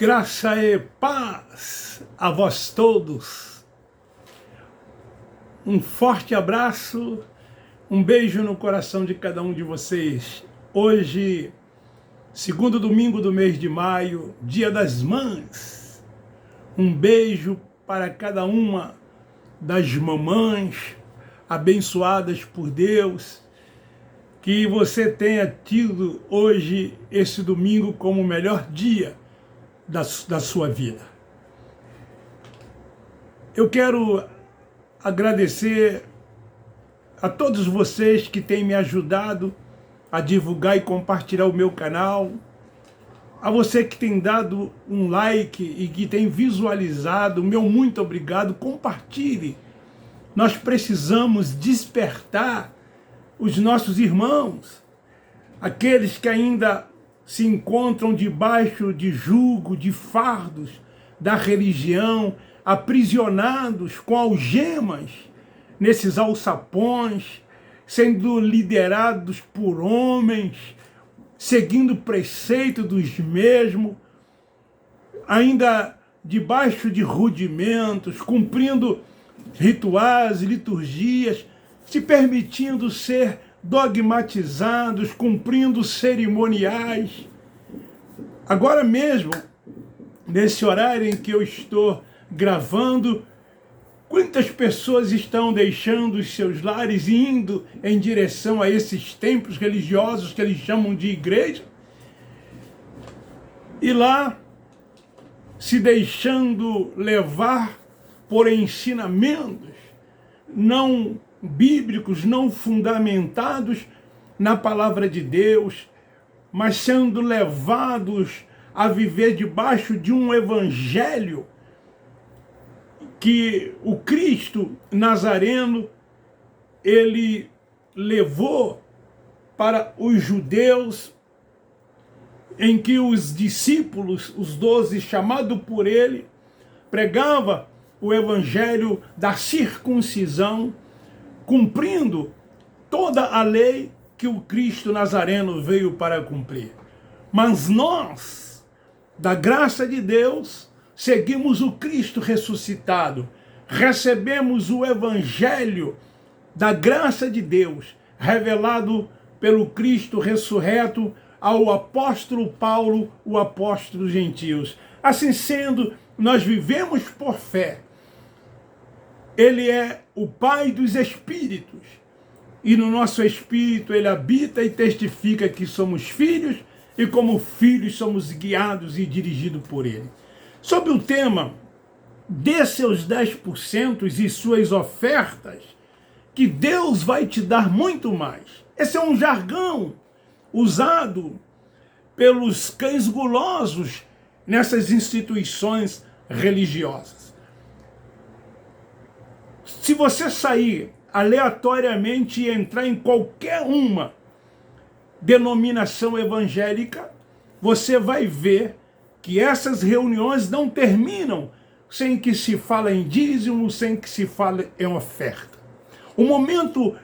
Graça e paz a vós todos. Um forte abraço, um beijo no coração de cada um de vocês. Hoje, segundo domingo do mês de maio, Dia das Mães. Um beijo para cada uma das mamães abençoadas por Deus. Que você tenha tido hoje, esse domingo, como o melhor dia da sua vida. Eu quero agradecer a todos vocês que têm me ajudado a divulgar e compartilhar o meu canal, a você que tem dado um like e que tem visualizado, meu muito obrigado, compartilhe. Nós precisamos despertar os nossos irmãos, aqueles que ainda se encontram debaixo de jugo, de fardos da religião, aprisionados com algemas nesses alçapões, sendo liderados por homens, seguindo o preceito dos mesmos, ainda debaixo de rudimentos, cumprindo rituais e liturgias, se permitindo ser dogmatizados, cumprindo cerimoniais. Agora mesmo, nesse horário em que eu estou gravando, quantas pessoas estão deixando os seus lares e indo em direção a esses templos religiosos que eles chamam de igreja? E lá, se deixando levar por ensinamentos não bíblicos, não fundamentados na palavra de Deus, mas sendo levados a viver debaixo de um evangelho que o Cristo Nazareno, ele levou para os judeus, em que os discípulos, os 12 chamados por ele, pregava o evangelho da circuncisão, cumprindo toda a lei que o Cristo Nazareno veio para cumprir. Mas nós, da graça de Deus, seguimos o Cristo ressuscitado, recebemos o evangelho da graça de Deus, revelado pelo Cristo ressurreto ao apóstolo Paulo, o apóstolo dos gentios. Assim sendo, nós vivemos por fé. Ele é o Pai dos Espíritos, e no nosso espírito ele habita e testifica que somos filhos, e como filhos somos guiados e dirigidos por ele. Sobre o tema, dê seus 10% e suas ofertas, que Deus vai te dar muito mais. Esse é um jargão usado pelos cães gulosos nessas instituições religiosas. Se você sair aleatoriamente e entrar em qualquer uma denominação evangélica, você vai ver que essas reuniões não terminam sem que se fale em dízimo, sem que se fale em oferta. O momento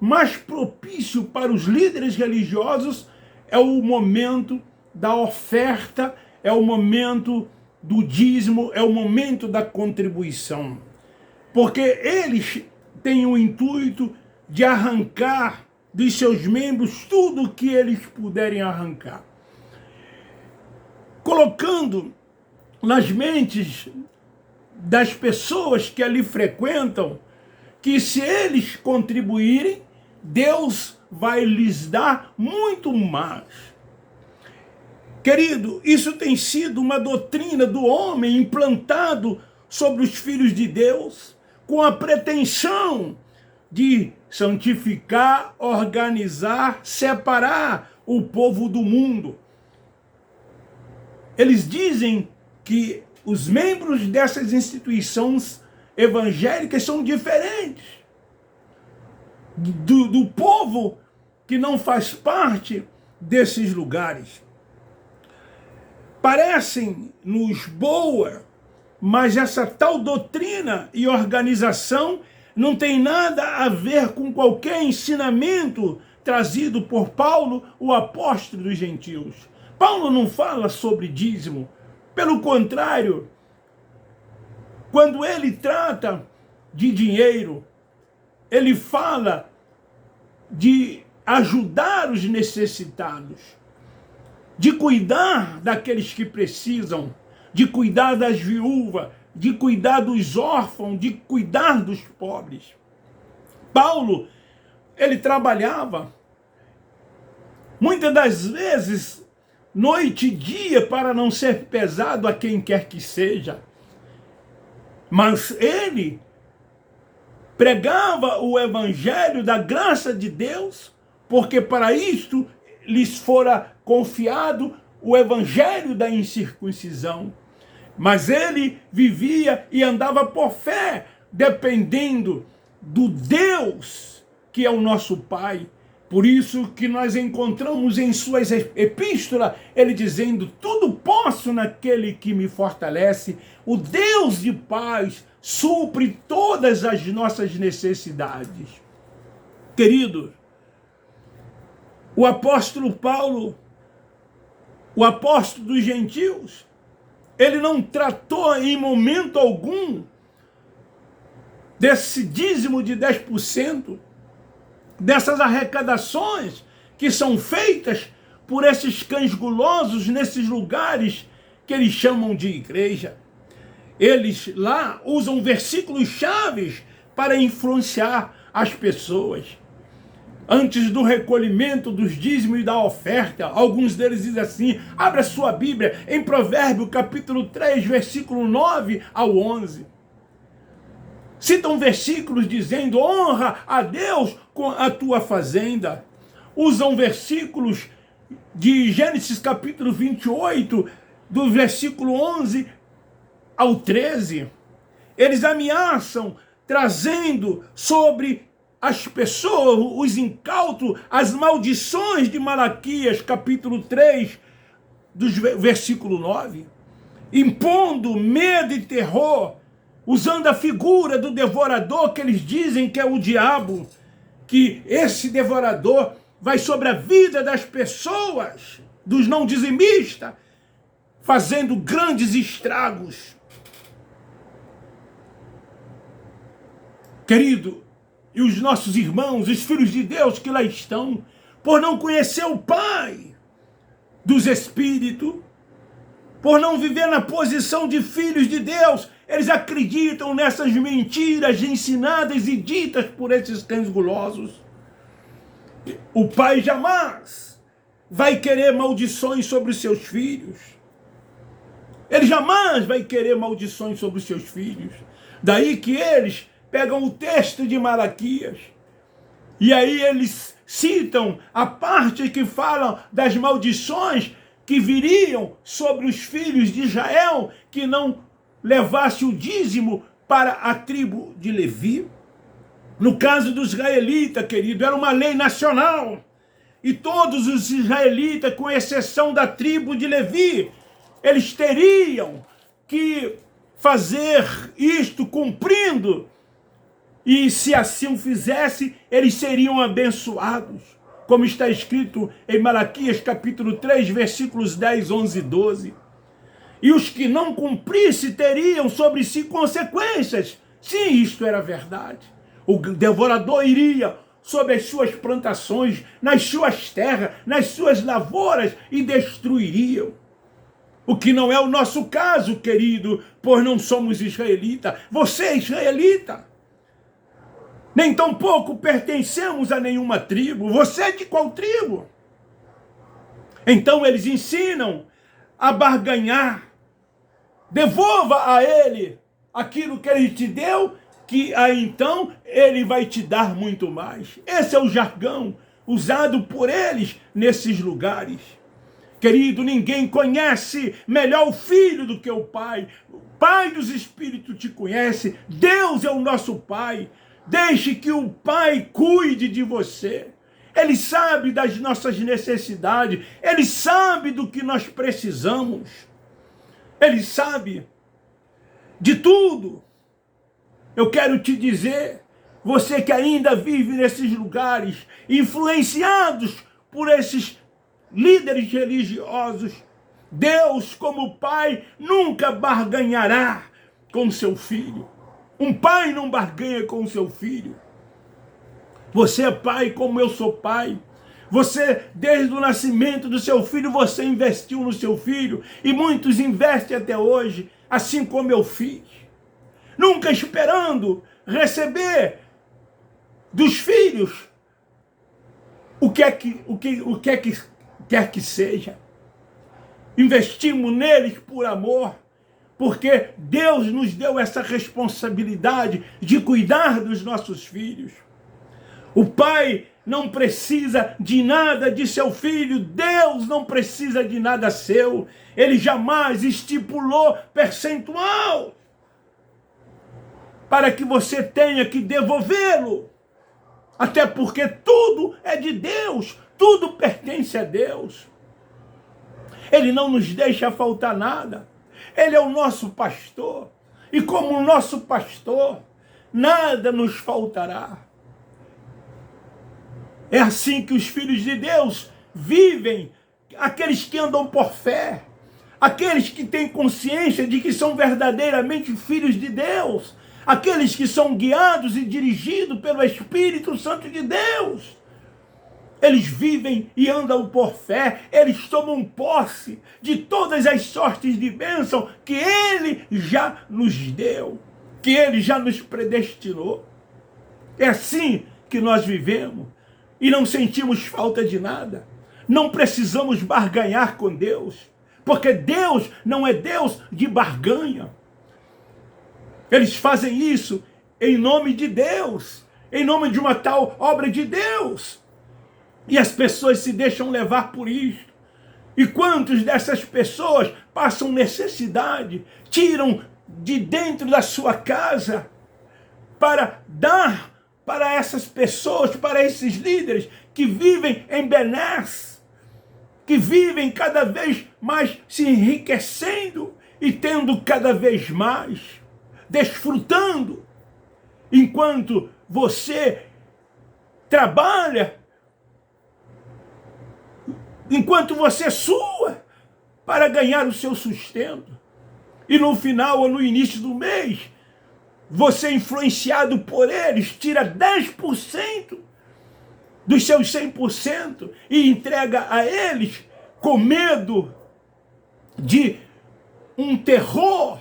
mais propício para os líderes religiosos é o momento da oferta, é o momento do dízimo, é o momento da contribuição. Porque eles têm o intuito de arrancar dos seus membros tudo o que eles puderem arrancar, colocando nas mentes das pessoas que ali frequentam que se eles contribuírem, Deus vai lhes dar muito mais. Querido, isso tem sido uma doutrina do homem implantado sobre os filhos de Deus, com a pretensão de santificar, organizar, separar o povo do mundo. Eles dizem que os membros dessas instituições evangélicas são diferentes do povo que não faz parte desses lugares. Parecem-nos boa, mas essa tal doutrina e organização não tem nada a ver com qualquer ensinamento trazido por Paulo, o apóstolo dos gentios. Paulo não fala sobre dízimo, Pelo contrário, quando ele trata de dinheiro, ele fala de ajudar os necessitados, de cuidar daqueles que precisam, de cuidar das viúvas, de cuidar dos órfãos, de cuidar dos pobres. Paulo, ele trabalhava muitas das vezes noite e dia para não ser pesado a quem quer que seja. Mas ele pregava o evangelho da graça de Deus, porque para isto lhes fora confiado o evangelho da incircuncisão. Mas ele vivia e andava por fé, dependendo do Deus que é o nosso Pai. Por isso que nós encontramos em suas epístolas, ele dizendo, tudo posso naquele que me fortalece. O Deus de paz supre todas as nossas necessidades. Queridos, o apóstolo Paulo, o apóstolo dos gentios, ele não tratou em momento algum desse dízimo de 10%, dessas arrecadações que são feitas por esses cães gulosos nesses lugares que eles chamam de igreja. Eles lá usam versículos chaves para influenciar as pessoas. Antes do recolhimento dos dízimos e da oferta, alguns deles dizem assim, abra sua Bíblia em Provérbios capítulo 3, versículo 9 ao 11. Citam versículos dizendo, honra a Deus com a tua fazenda. Usam versículos de Gênesis capítulo 28, do versículo 11 ao 13. Eles ameaçam, trazendo sobre as pessoas, os incautos, as maldições de Malaquias capítulo 3, do versículo 9. Impondo medo e terror, usando a figura do devorador, que eles dizem que é o diabo, que esse devorador vai sobre a vida das pessoas, dos não dizimistas, fazendo grandes estragos. Querido, e os nossos irmãos, os filhos de Deus que lá estão, por não conhecer o Pai dos Espíritos, por não viver na posição de filhos de Deus, eles acreditam nessas mentiras ensinadas e ditas por esses cães gulosos. O pai jamais vai querer maldições sobre os seus filhos. Ele jamais vai querer maldições sobre os seus filhos. Daí que eles pegam o texto de Malaquias e aí eles citam a parte que fala das maldições que viriam sobre os filhos de Israel que não levasse o dízimo para a tribo de Levi. No caso dos israelitas, querido, era uma lei nacional. E todos os israelitas, com exceção da tribo de Levi, eles teriam que fazer isto cumprindo. E se assim o fizesse, eles seriam abençoados. Como está escrito em Malaquias capítulo 3, versículos 10, 11 e 12. E os que não cumprissem teriam sobre si consequências. Sim, isto era verdade. O devorador iria sobre as suas plantações, nas suas terras, nas suas lavouras e destruiriam. O que não é o nosso caso, querido, pois não somos israelitas. Você é israelita. Nem tampouco pertencemos a nenhuma tribo. Você é de qual tribo? Então eles ensinam a barganhar. Devolva a ele aquilo que ele te deu, que aí então ele vai te dar muito mais. Esse é o jargão usado por eles nesses lugares. Querido, ninguém conhece melhor o Filho do que o Pai. O Pai dos Espíritos te conhece. Deus é o nosso Pai. Deixe que o Pai cuide de você. Ele sabe das nossas necessidades. Ele sabe do que nós precisamos. Ele sabe de tudo. Eu quero te dizer, você que ainda vive nesses lugares, influenciados por esses líderes religiosos, Deus, como pai, nunca barganhará com seu filho. Um pai não barganha com seu filho. Você é pai como eu sou pai. Você, desde o nascimento do seu filho, você investiu no seu filho. E muitos investem até hoje, assim como eu fiz. Nunca esperando receber dos filhos o que quer que seja. Investimos neles por amor, porque Deus nos deu essa responsabilidade de cuidar dos nossos filhos. O pai não precisa de nada de seu filho, Deus não precisa de nada seu. Ele jamais estipulou percentual para que você tenha que devolvê-lo. Até porque tudo é de Deus, tudo pertence a Deus. Ele não nos deixa faltar nada. Ele é o nosso pastor. E como o nosso pastor, nada nos faltará. É assim que os filhos de Deus vivem, aqueles que andam por fé, aqueles que têm consciência de que são verdadeiramente filhos de Deus, aqueles que são guiados e dirigidos pelo Espírito Santo de Deus. Eles vivem e andam por fé, eles tomam posse de todas as sortes de bênção que Ele já nos deu, que Ele já nos predestinou. É assim que nós vivemos e não sentimos falta de nada. Não precisamos barganhar com Deus, porque Deus não é Deus de barganha. Eles fazem isso em nome de Deus, em nome de uma tal obra de Deus. E as pessoas se deixam levar por isso. E quantos dessas pessoas passam necessidade, tiram de dentro da sua casa para dar para essas pessoas, para esses líderes que vivem em benesse, que vivem cada vez mais se enriquecendo e tendo cada vez mais, desfrutando, enquanto você trabalha, enquanto você sua para ganhar o seu sustento. E no final ou no início do mês, você, influenciado por eles, tira 10% dos seus 100% e entrega a eles com medo de um terror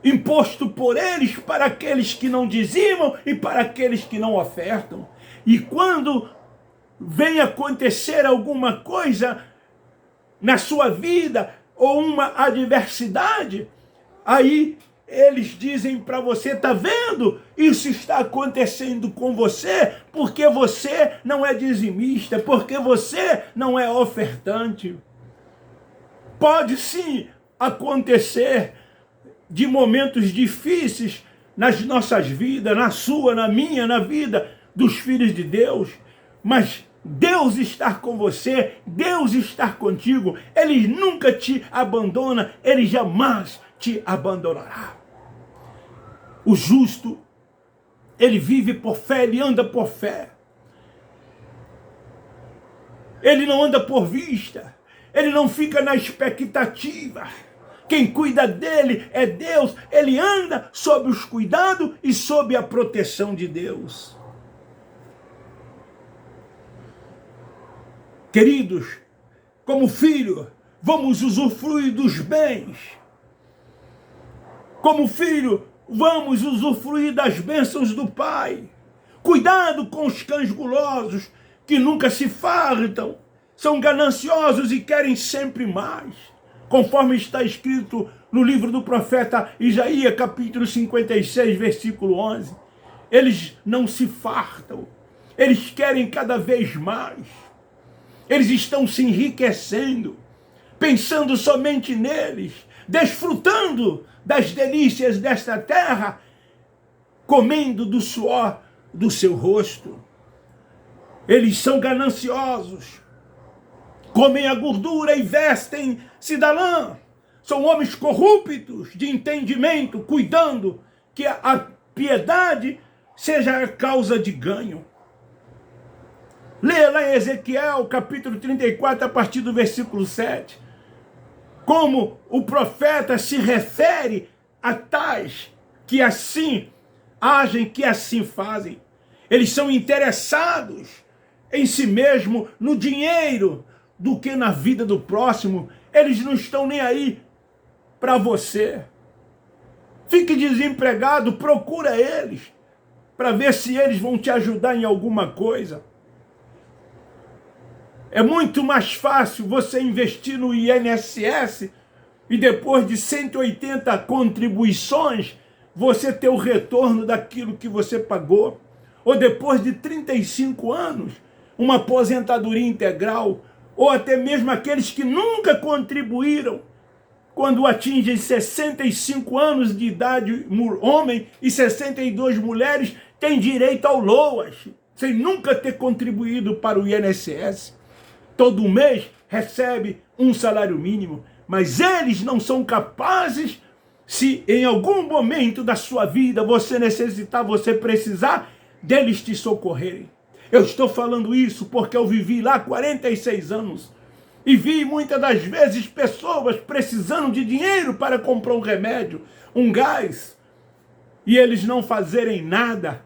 imposto por eles para aqueles que não dizimam e para aqueles que não ofertam. E quando vem acontecer alguma coisa na sua vida ou uma adversidade, aí eles dizem para você: tá vendo? Isso está acontecendo com você porque você não é dizimista, porque você não é ofertante. Pode sim acontecer de momentos difíceis nas nossas vidas, na sua, na minha, na vida dos filhos de Deus, mas Deus está com você, Deus está contigo, Ele nunca te abandona, Ele jamais te abandonará. O justo, ele vive por fé, ele anda por fé. Ele não anda por vista, ele não fica na expectativa. Quem cuida dele é Deus, ele anda sob os cuidados e sob a proteção de Deus. Queridos, como filho, vamos usufruir dos bens. Como filho, vamos usufruir das bênçãos do Pai. Cuidado com os cães gulosos, que nunca se fartam, são gananciosos e querem sempre mais. Conforme está escrito no livro do profeta Isaías, capítulo 56, versículo 11. Eles não se fartam, eles querem cada vez mais. Eles estão se enriquecendo, pensando somente neles, desfrutando das delícias desta terra, comendo do suor do seu rosto. Eles são gananciosos, comem a gordura e vestem-se da lã. São homens corruptos de entendimento, cuidando que a piedade seja a causa de ganho. Leia lá em Ezequiel, capítulo 34, a partir do versículo 7. como o profeta se refere a tais que assim agem, que assim fazem. Eles são interessados em si mesmo, no dinheiro, do que na vida do próximo. Eles não estão nem aí para você. Fique desempregado, procura eles, para ver se eles vão te ajudar em alguma coisa. É muito mais fácil você investir no INSS e depois de 180 contribuições, você ter o retorno daquilo que você pagou. Ou depois de 35 anos, uma aposentadoria integral. Ou até mesmo aqueles que nunca contribuíram, quando atingem 65 anos de idade, homem, e 62 mulheres, têm direito ao LOAS, sem nunca ter contribuído para o INSS. Todo mês recebe um salário mínimo, mas eles não são capazes, se em algum momento da sua vida você necessitar, você precisar, deles te socorrerem. Eu estou falando isso porque eu vivi lá 46 anos e vi muitas das vezes pessoas precisando de dinheiro para comprar um remédio, um gás, e eles não fazerem nada.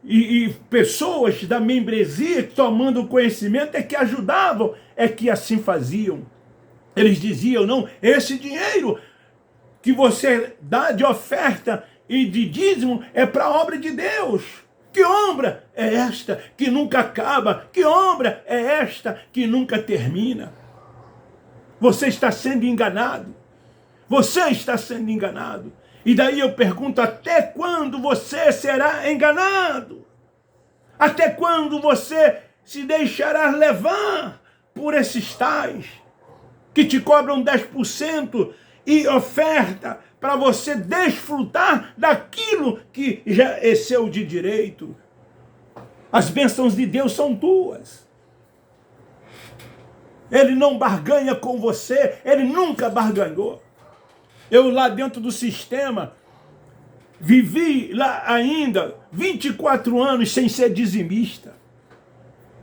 E pessoas da membresia tomando conhecimento é que ajudavam, é que assim faziam. Eles diziam, não, esse dinheiro que você dá de oferta e de dízimo é para a obra de Deus. Que obra é esta que nunca acaba? Que obra é esta que nunca termina? Você está sendo enganado. Você está sendo enganado. E daí eu pergunto, até quando você será enganado? Até quando você se deixará levar por esses tais que te cobram 10% e oferta para você desfrutar daquilo que já é seu de direito? As bênçãos de Deus são tuas. Ele não barganha com você, ele nunca barganhou. Eu lá dentro do sistema, vivi lá ainda 24 anos sem ser dizimista.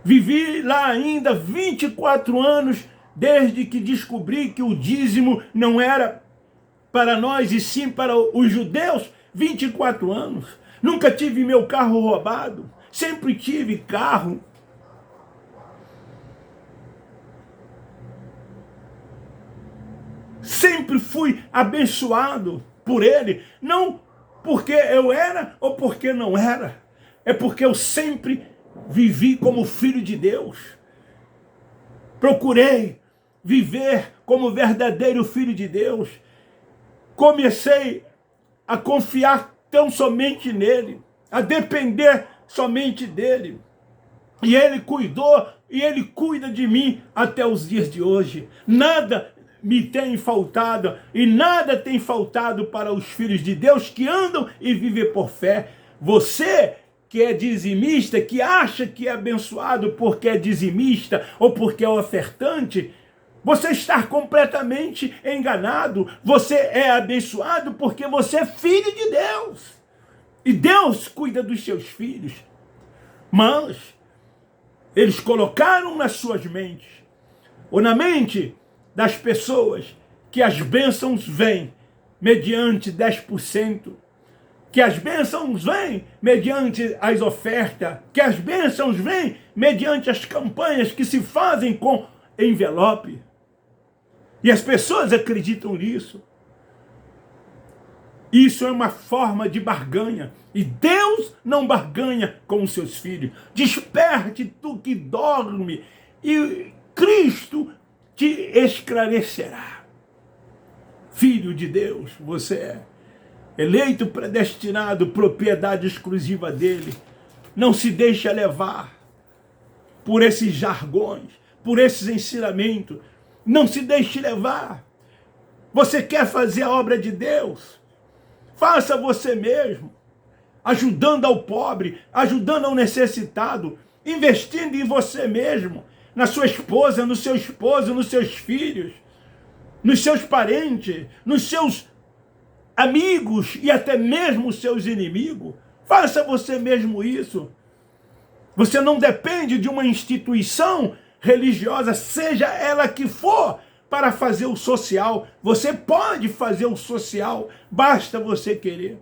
Vivi lá ainda 24 anos desde que descobri que o dízimo não era para nós e sim para os judeus. 24 anos. Nunca tive meu carro roubado. Sempre tive carro. Sempre fui abençoado por ele. Não porque eu era ou porque não era. É porque eu sempre vivi como filho de Deus. Procurei viver como verdadeiro filho de Deus. Comecei a confiar tão somente nele, a depender somente dele. E ele cuidou e ele cuida de mim até os dias de hoje. Nada me tem faltado e nada tem faltado para os filhos de Deus que andam e vivem por fé. Você que é dizimista, que acha que é abençoado porque é dizimista ou porque é ofertante, você está completamente enganado. Você é abençoado porque você é filho de Deus. E Deus cuida dos seus filhos. Mas eles colocaram nas suas mentes, ou na mente das pessoas, que as bênçãos vêm mediante 10%, que as bênçãos vêm mediante as ofertas, que as bênçãos vêm mediante as campanhas que se fazem com envelope. E as pessoas acreditam nisso. Isso é uma forma de barganha. E Deus não barganha com os seus filhos. Desperte tu que dorme, e Cristo te esclarecerá. Filho de Deus, você é eleito, predestinado, propriedade exclusiva dele. Não se deixa levar por esses jargões, por esses ensinamentos. Não se deixe levar. Você quer fazer a obra de Deus? Faça você mesmo, ajudando ao pobre, ajudando ao necessitado, investindo em você mesmo, na sua esposa, no seu esposo, nos seus filhos, nos seus parentes, nos seus amigos e até mesmo os seus inimigos. Faça você mesmo isso. Você não depende de uma instituição religiosa, seja ela que for, para fazer o social. Você pode fazer o social, basta você querer.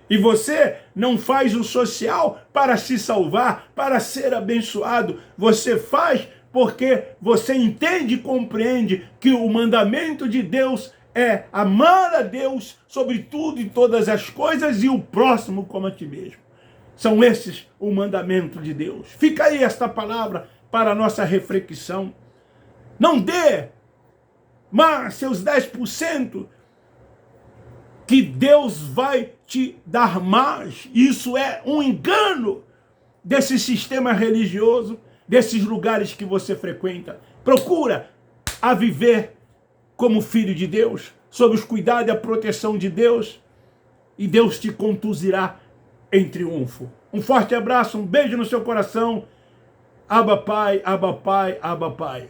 E você não faz o social para se salvar, para ser abençoado. Você faz porque você entende e compreende que o mandamento de Deus é amar a Deus sobre tudo e todas as coisas e o próximo como a ti mesmo. São esses o mandamento de Deus. Fica aí esta palavra para a nossa reflexão. Não dê mas seus 10%, que Deus vai te dar mais. Isso é um engano desse sistema religioso, desses lugares que você frequenta. Procura a viver como filho de Deus, sob os cuidados e a proteção de Deus, e Deus te conduzirá em triunfo. Um forte abraço, um beijo no seu coração. Abba Pai, Abba Pai, Abba Pai.